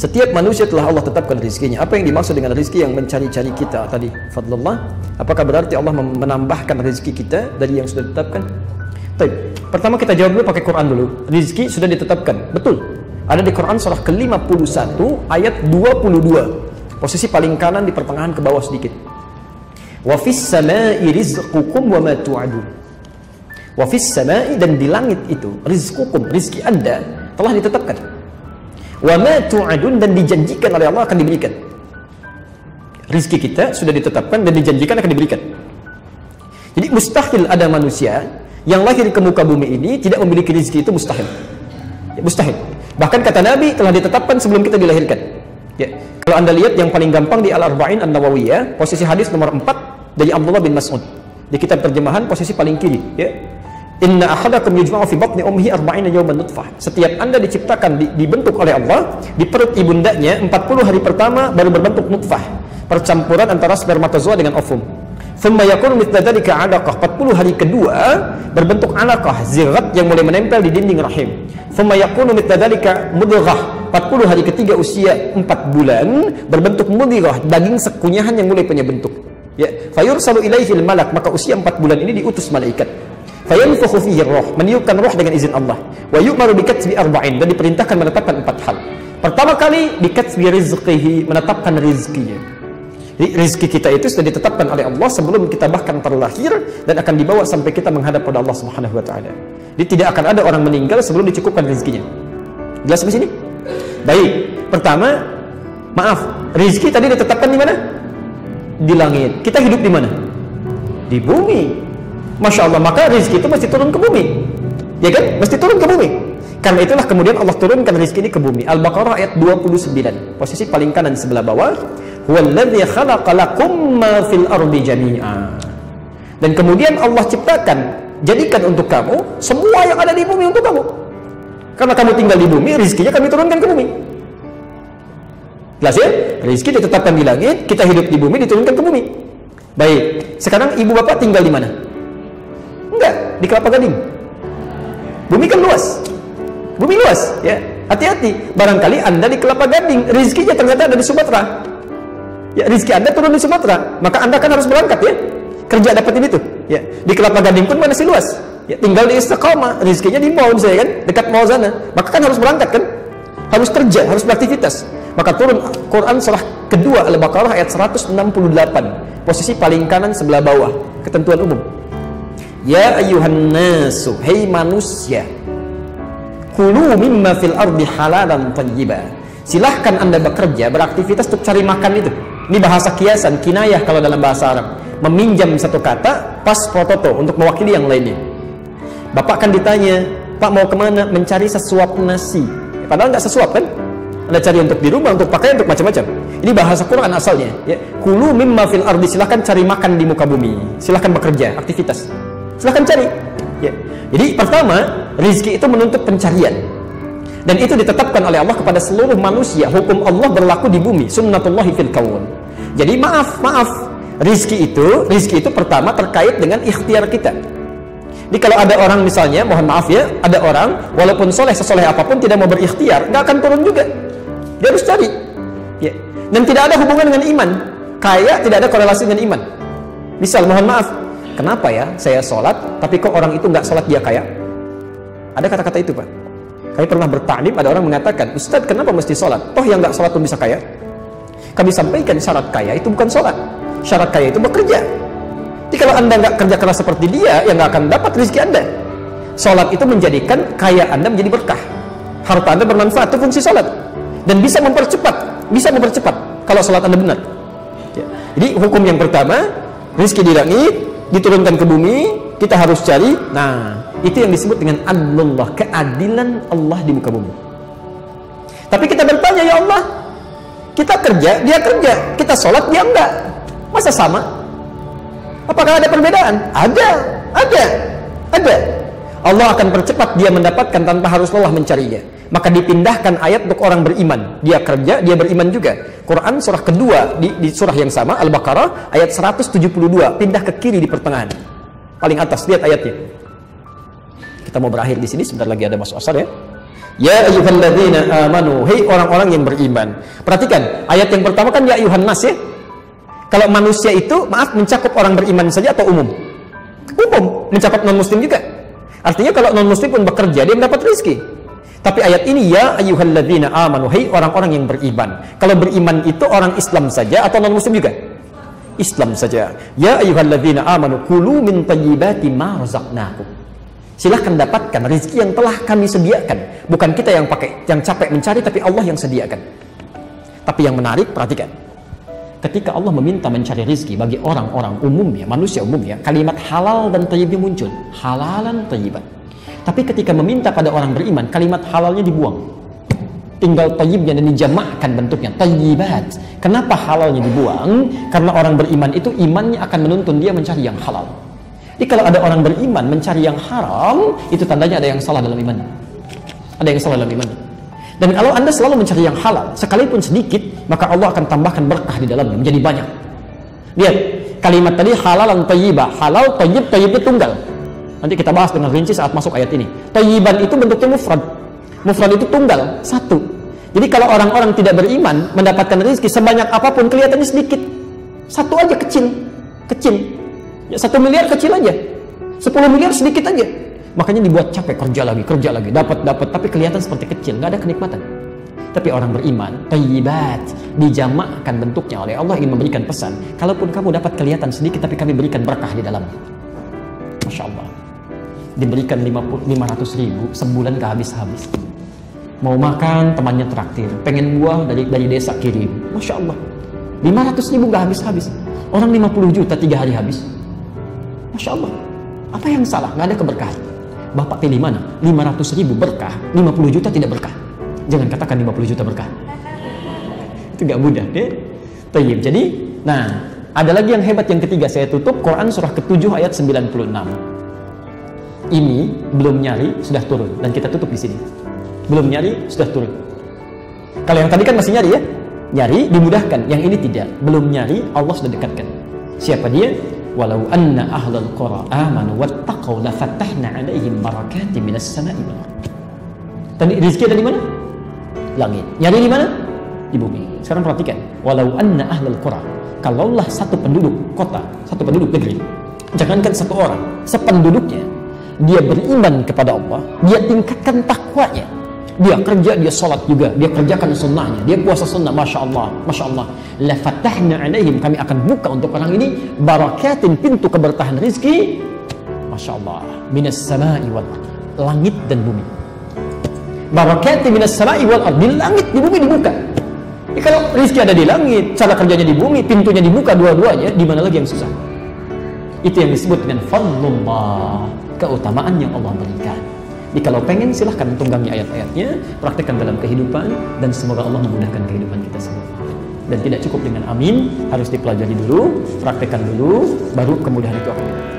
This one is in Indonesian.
Setiap manusia telah Allah tetapkan rizkinya. Apa yang dimaksud dengan rizki yang mencari-cari kita tadi? Fadlullah. Apakah berarti Allah menambahkan rizki kita dari yang sudah ditetapkan? Baik. Pertama kita jawab dulu pakai Quran dulu. Rizki sudah ditetapkan. Betul. Ada di Quran surah ke-51 ayat 22. Posisi paling kanan di pertengahan ke bawah sedikit. Wa fis samai rizqukum wa ma tu'adun. Wa fis samai, dan di langit itu rizqukum, rizki Anda telah ditetapkan. Wa ma tu'adun, dan dijanjikan oleh Allah akan diberikan. Rizki kita sudah ditetapkan dan dijanjikan akan diberikan. Jadi mustahil ada manusia yang lahir ke muka bumi ini tidak memiliki rizki, itu mustahil. Ya, mustahil. Bahkan kata Nabi telah ditetapkan sebelum kita dilahirkan. Ya. Kalau Anda lihat yang paling gampang di Al-Arba'in An-Nawawiyah, posisi hadis nomor 4 dari Abdullah bin Mas'ud. Di kitab terjemahan posisi paling kiri, ya. Inna ahadakum yujma'u fi batni ummihi 40 yawman nutfah. Setiap Anda diciptakan, dibentuk oleh Allah di perut ibundanya 40 hari pertama baru berbentuk nutfah, percampuran antara spermatozoa dengan ovum. Thumma yakunu mithla dzalika 'alaqah. 40 hari kedua berbentuk 'alaqah, zirat yang mulai menempel di dinding rahim. Thumma yakunu mithla dzalika mudghah. 40 hari ketiga usia 4 bulan berbentuk mudghah, daging sekunyahan yang mulai punya bentuk. Ya, fayursalu ilaihi al-malak, maka usia 4 bulan ini diutus malaikat. Fayanfukhu fihi roh, meniupkan roh dengan izin Allah. Wa yu'maru bikatsbi arba'in, dan diperintahkan menetapkan 4 hal. Pertama kali bikatsbi rizqihi, menetapkan rizkinya. Jadi rizki kita itu sudah ditetapkan oleh Allah sebelum kita bahkan terlahir, dan akan dibawa sampai kita menghadap pada Allah Subhanahu wa taala. Jadi tidak akan ada orang meninggal sebelum dicukupkan rizkinya. Jelas sampai sini? Baik. Pertama, maaf, rizki tadi ditetapkan di mana? Di langit. Kita hidup di mana? Di bumi. Masya Allah, maka rizki itu mesti turun ke bumi, ya kan? Mesti turun ke bumi. Karena itulah kemudian Allah turunkan rizki ini ke bumi. Al-Baqarah ayat 29, posisi paling kanan sebelah bawah. Huwallazi khalaqa lakum ma fil ardi jami'a. Dan kemudian Allah ciptakan, jadikan untuk kamu semua yang ada di bumi untuk kamu. Karena kamu tinggal di bumi, rizkinya kami turunkan ke bumi. Jelas ya? Rizki ditetapkan di langit, kita hidup di bumi, diturunkan ke bumi. Baik, sekarang ibu bapak tinggal di mana? Enggak, di Kelapa Gading. Bumi kan luas. Bumi luas, ya. Hati-hati, barangkali Anda di Kelapa Gading, rizkinya ternyata ada di Sumatera. Ya, rizki Anda turun di Sumatera, maka Anda kan harus berangkat, ya. Kerja dapetin itu, ya. Di Kelapa Gading pun masih luas. Ya, tinggal di Istiqomah, rizkinya di mall saya kan, dekat mall sana. Maka kan harus berangkat kan? Harus kerja, harus beraktivitas. Maka turun Quran surah kedua Al-Baqarah ayat 168, posisi paling kanan sebelah bawah, ketentuan umum. Ya ayyuhan nasu, hei manusia, kulu mimma fil ardi halalan thayyiba. Silahkan Anda bekerja, beraktivitas untuk cari makan itu. Ini bahasa kiasan, kinayah kalau dalam bahasa Arab. Meminjam satu kata pas prototo untuk mewakili yang lainnya. Bapak kan ditanya, Pak mau kemana? Mencari sesuap nasi. Padahal nggak sesuap kan? Anda cari untuk di rumah, untuk pakai, untuk macam-macam. Ini bahasa Quran asalnya. Ya. Kulu mimma fil ardi, silahkan cari makan di muka bumi. Silahkan bekerja, aktivitas. Silahkan cari. Ya. Jadi pertama, rizki itu menuntut pencarian. Dan itu ditetapkan oleh Allah kepada seluruh manusia. Hukum Allah berlaku di bumi. Sunnatullahi fil kaun. Jadi maaf, rizki itu pertama terkait dengan ikhtiar kita. Jadi kalau ada orang misalnya, mohon maaf ya, ada orang walaupun soleh sesoleh apapun tidak mau berikhtiar, nggak akan turun juga. Dia harus cari. Ya. Dan tidak ada hubungan dengan iman. Kaya tidak ada korelasi dengan iman. Misal, mohon maaf, kenapa ya saya sholat, tapi kok orang itu nggak sholat dia kaya? Ada kata-kata itu, Pak. Kami pernah bertaklim, ada orang mengatakan, Ustadz kenapa mesti sholat? Toh yang nggak sholat pun bisa kaya. Kami sampaikan syarat kaya itu bukan sholat. Syarat kaya itu bekerja. Jadi kalau Anda nggak kerja keras seperti dia, ya nggak akan dapat rezeki Anda. Sholat itu menjadikan kaya Anda menjadi berkah. Harta Anda bermanfaat, itu fungsi sholat. Dan bisa mempercepat kalau sholat Anda benar. Ya. Jadi hukum yang pertama, rezeki di langit, diturunkan ke bumi, kita harus cari. Nah, itu yang disebut dengan adlullah, keadilan Allah di muka bumi. Tapi kita bertanya, ya Allah, kita kerja, dia kerja, kita sholat, dia enggak. Masa sama? Apakah ada perbedaan? Ada. Allah akan percepat dia mendapatkan tanpa harus lelah mencarinya. Maka dipindahkan ayat untuk orang beriman. Dia kerja, dia beriman juga. Quran surah kedua di surah yang sama, Al-Baqarah ayat 172, pindah ke kiri di pertengahan. Paling atas, lihat ayatnya. Kita mau berakhir di sini, sebentar lagi ada masuk asar ya. Ya ayyuhalladzina amanu, hei orang-orang yang beriman. Perhatikan, ayat yang pertama kan ya ayyuhan nas ya. Kalau manusia itu, maaf, mencakup orang beriman saja atau umum? Umum, mencakup non-muslim juga. Artinya kalau non-muslim pun bekerja, dia mendapat rezeki. Tapi ayat ini ya ayyuhalladzina amanu, hei orang-orang yang beriman. Kalau beriman itu orang Islam saja atau non-muslim juga? Islam saja. Ya ayyuhalladzina amanu kulu min thayyibati ma razaqnakum. Silahkan dapatkan rezeki yang telah kami sediakan. Bukan kita yang capek mencari, tapi Allah yang sediakan. Tapi yang menarik, perhatikan. Ketika Allah meminta mencari rezeki bagi orang-orang umumnya, manusia umumnya, kalimat halal dan thayyibnya muncul. Halalan thayyiban. Tapi ketika meminta pada orang beriman, kalimat halalnya dibuang. Tinggal thayyibnya dan dijamakkan bentuknya. Thayyibat. Kenapa halalnya dibuang? Karena orang beriman itu imannya akan menuntun dia mencari yang halal. Jadi kalau ada orang beriman mencari yang haram, itu tandanya ada yang salah dalam imannya. Ada yang salah dalam imannya. Dan kalau Anda selalu mencari yang halal, sekalipun sedikit, maka Allah akan tambahkan berkah di dalamnya, menjadi banyak. Lihat, kalimat tadi halalan thayyibah. Halal, thayyib, thayyibnya tunggal. Nanti kita bahas dengan rinci saat masuk ayat ini. Thayyiban itu bentuknya mufrad. Mufrad itu tunggal, satu. Jadi kalau orang-orang tidak beriman, mendapatkan rezeki sebanyak apapun, kelihatannya sedikit. Satu aja kecil. Kecil. Ya, 1 miliar kecil aja, 10 miliar sedikit aja. Makanya dibuat capek, kerja lagi, dapat, tapi kelihatan seperti kecil, nggak ada kenikmatan. Tapi orang beriman, thayyibat, dijamakkan bentuknya oleh Allah ingin memberikan pesan. Kalaupun kamu dapat kelihatan sedikit, tapi kami berikan berkah di dalamnya. Masya Allah. Diberikan 500 ribu, sebulan gak habis-habis. Mau makan, temannya traktir. Pengen buah, dari desa kirim. Masya Allah. 500 ribu gak habis-habis. Orang 50 juta 3 hari habis. Masya Allah. Apa yang salah? Gak ada keberkahan. Bapak pilih mana? 500 ribu berkah, 50 juta tidak berkah. Jangan katakan 50 juta berkah. Itu gak mudah deh. Tayyib. Jadi, nah, ada lagi yang hebat yang ketiga. Saya tutup Quran surah ke-7 ayat 96. Ini belum nyari sudah turun, dan kita tutup di sini. Belum nyari sudah turun. Kalau yang tadi kan masih nyari ya, nyari dimudahkan. Yang ini tidak, belum nyari Allah sudah dekatkan. Siapa dia? Walau anna ahlal qura amanu wattaqau la fattahna 'alaihim barakatin minas sama'i wal ardh. Tadi rezeki ada di mana? Langit. Nyari di mana? Di bumi. Sekarang perhatikan, walau anna ahlal qura, kalaulah satu penduduk kota, satu penduduk negeri, jangankan satu orang, sependuduknya, dia beriman kepada Allah, dia tingkatkan takwanya, dia kerja, dia sholat juga, dia kerjakan sunnahnya, dia puasa sunnah, masya Allah, la fatahna alaihim, kami akan buka untuk orang ini barakatin, pintu keberkahan rizki, masya Allah, minas sama'i wal ardh, langit dan bumi. Barakatin minas sama'i wal ardh, di langit, di bumi dibuka. Jadi kalau rizki ada di langit, cara kerjanya di bumi, pintunya dibuka dua-duanya, di mana lagi yang susah? Itu yang disebut dengan fadlullah, keutamaan yang Allah berikan. Jadi kalau pengen silahkan tunggangi ayat-ayatnya, praktekkan dalam kehidupan, dan semoga Allah memudahkan kehidupan kita semua. Dan tidak cukup dengan amin, harus dipelajari dulu, praktekkan dulu, baru kemudahan itu akan datang.